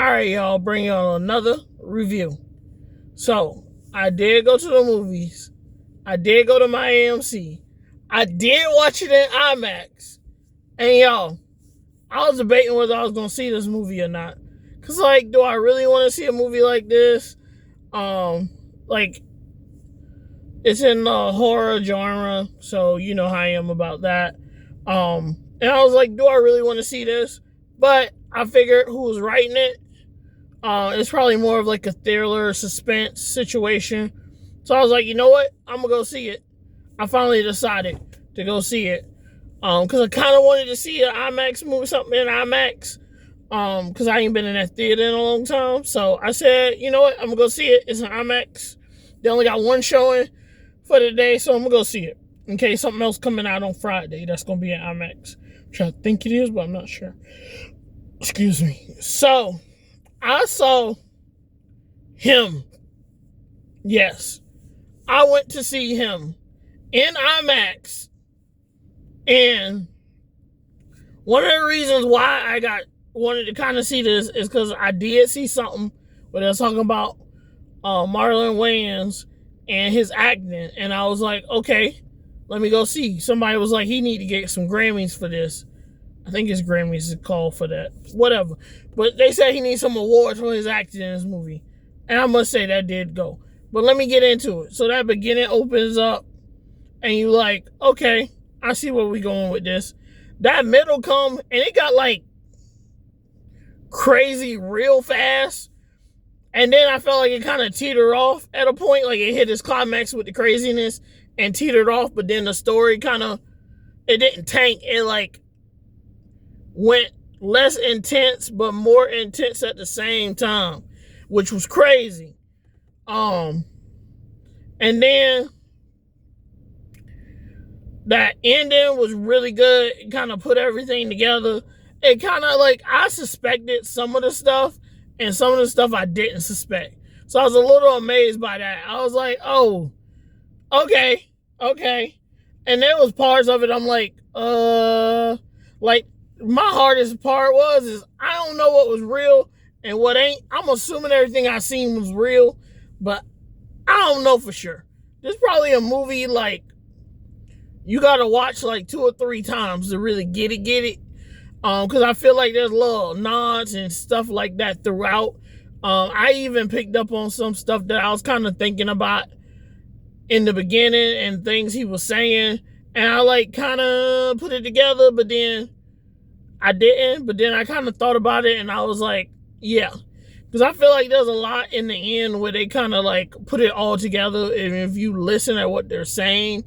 All right, y'all, bring y'all another review. So, I did go to the movies. I did go to my AMC. I did watch it in IMAX. And y'all, I was debating whether I was going to see this movie or not. Because, do I really want to see a movie like this? Like, it's in the horror genre, so you know how I am about that. And I was like, do I really want to see this? But I figured who was writing it, it's probably more of like a thriller suspense situation. So I was like, you know what? I'm gonna go see it. I finally decided to go see it. Because I kind of wanted to see an IMAX movie, something in IMAX. Because I ain't been in that theater in a long time. So I said, you know what? I'm gonna go see it. It's an IMAX. They only got one showing for the day, so I'm gonna go see it. In case something else coming out on Friday, that's gonna be an IMAX. Which I think it is, but I'm not sure. Excuse me. So I saw him. Yes. I went to see him in IMAX. And one of the reasons why I wanted to kind of see this is because I did see something where they're talking about Marlon Wayans and his acting. And I was like, okay, let me go see. Somebody was like, he need to get some Grammys for this. I think his Grammys is called for that. Whatever. But they said he needs some awards for his acting in this movie. And I must say that did go. But let me get into it. So that beginning opens up and you like, okay, I see where we going with this. That middle come and it got like crazy real fast. And then I felt like it kind of teetered off at a point. Like it hit its climax with the craziness and teetered off. But then the story it didn't tank. It like went less intense, but more intense at the same time, which was crazy. And then that ending was really good. It kind of put everything together. It kind of like, I suspected some of the stuff and some of the stuff I didn't suspect. So I was a little amazed by that. I was like, oh, okay. And there was parts of it I'm like my hardest part is I don't know what was real and what ain't. I'm assuming everything I seen was real, but I don't know for sure. There's probably a movie like you gotta watch like 2 or 3 times to really get it. Because I feel like there's little nods and stuff like that throughout. I even picked up on some stuff that I was kind of thinking about in the beginning and things he was saying, and I like kind of put it together, but then I didn't. But then I kind of thought about it and I was like, yeah. Because I feel like there's a lot in the end where they kind of like put it all together, and if you listen at what they're saying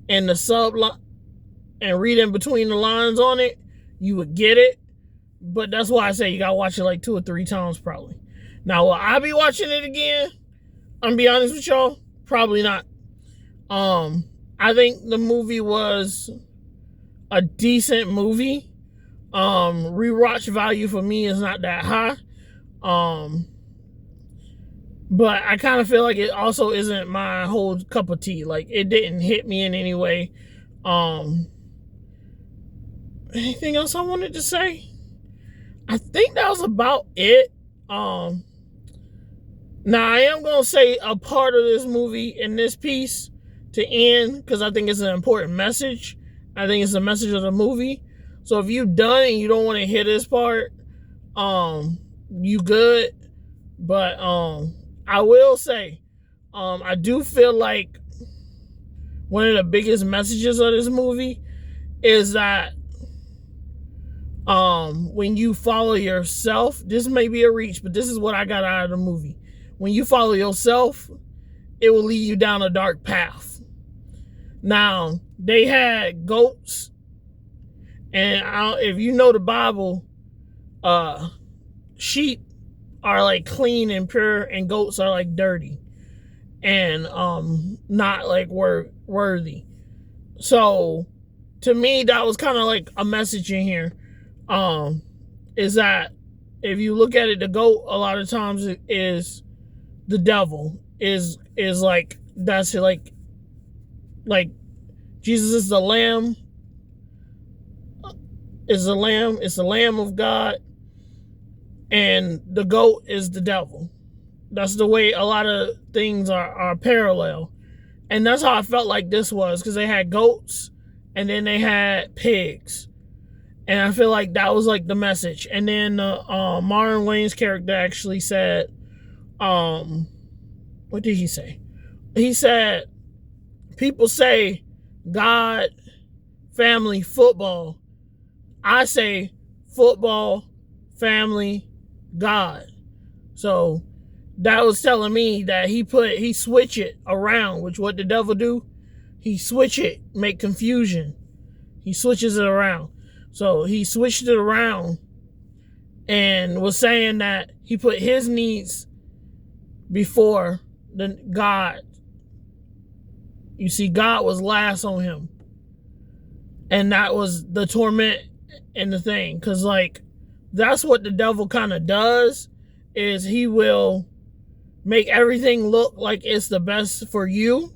and the subline and read in between the lines on it, you would get it. But that's why I say you gotta watch it like 2 or 3 times probably. Now, will I be watching it again? I'm gonna be honest with y'all, probably not. I think the movie was a decent movie. Rewatch value for me is not that high. But I kind of feel like it also isn't my whole cup of tea. Like, it didn't hit me in any way. Anything else I wanted to say? I think that was about it. Now I am gonna say a part of this movie in this piece to end, because I think it's an important message. I think it's the message of the movie. So if you done and you don't want to hear this part, you good. But I will say, I do feel like one of the biggest messages of this movie is that when you follow yourself, this may be a reach, but this is what I got out of the movie. When you follow yourself, it will lead you down a dark path. Now, they had goats, and if you know the Bible, sheep are like clean and pure, and goats are like dirty and not like worthy. So to me, that was kind of like a message in here. Is that if you look at it, the goat a lot of times is the devil. Is like, that's like Jesus is the lamb. Is the lamb. It's the Lamb of God. and the goat is the devil. That's the way a lot of things are parallel. And that's how I felt like this was, because they had goats and then they had pigs. And I feel like that was like the message. And then Marlon Wayne's character actually said, what did he say? He said, people say God, family, football. I say football, family, God. So that was telling me that he switch it around, which what the devil do, he switch it, make confusion. He switches it around. So he switched it around and was saying that he put his needs before the God. You see, God was last on him. And that was the torment and the thing. Because, like, that's what the devil kind of does, is he will make everything look like it's the best for you.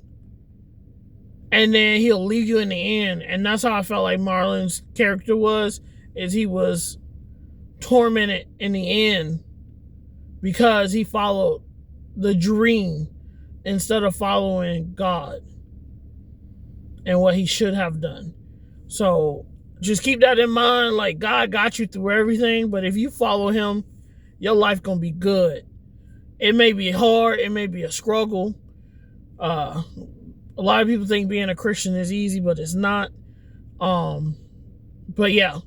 And then he'll leave you in the end. And that's how I felt like Marlon's character was, is he was tormented in the end because he followed the dream instead of following God and what he should have done. So just keep that in mind. Like, God got you through everything, but if you follow him, your life gonna be good. It may be hard, it may be a struggle. A lot of people think being a Christian is easy, but it's not. But yeah,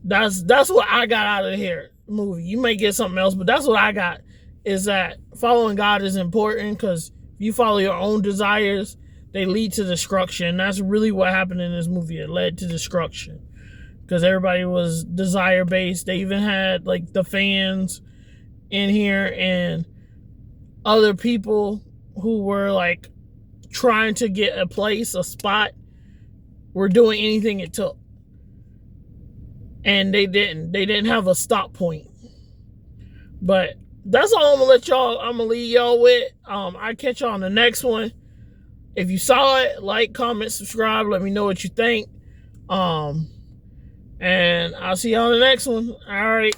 that's what I got out of here movie. You may get something else, but that's what I got, is that following God is important, because if you follow your own desires, they lead to destruction. That's really what happened in this movie. It led to destruction because everybody was desire based. They even had like the fans in here and other people who were like trying to get a place, a spot, were doing anything it took. And they didn't have a stop point. But that's all I'm gonna leave y'all with. I catch y'all on the next one. If you saw it, like, comment, subscribe, let me know what you think. And I'll see y'all on the next one. All right.